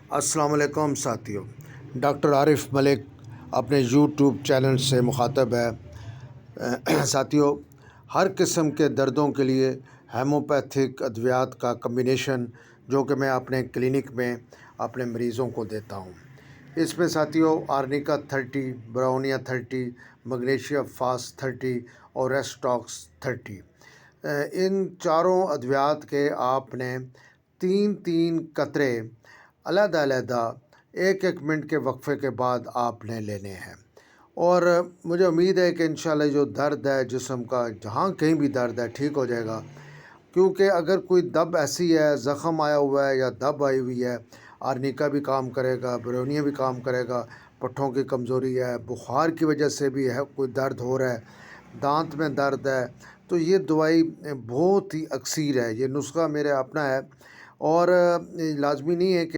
السلام علیکم ساتھیوں، ڈاکٹر عارف ملک اپنے یوٹیوب چینل سے مخاطب ہے۔ ساتھیوں، ہر قسم کے دردوں کے لیے ہیموپیتھک ادویات کا کمبینیشن جو کہ میں اپنے کلینک میں اپنے مریضوں کو دیتا ہوں، اس میں ساتھیوں آرنیکا 30، براؤنیا 30، مگنیشیا فاسٹ 30 اور ریسٹاکس 30، ان چاروں ادویات کے آپ نے 3 قطرے علیحدہ علیحدہ 1 منٹ کے وقفے کے بعد آپ نے لینے ہیں۔ اور مجھے امید ہے کہ انشاءاللہ جو درد ہے جسم کا، جہاں کہیں بھی درد ہے، ٹھیک ہو جائے گا، کیونکہ اگر کوئی دب ایسی ہے، زخم آیا ہوا ہے یا دب آئی ہوئی ہے، آرنیکا بھی کام کرے گا، برونیا بھی کام کرے گا، پٹھوں کی کمزوری ہے، بخار کی وجہ سے بھی ہے کوئی درد ہو رہا ہے، دانت میں درد ہے، تو یہ دوائی بہت ہی اکثیر ہے، یہ نسخہ میرے اپنا ہے اور لازمی نہیں ہے کہ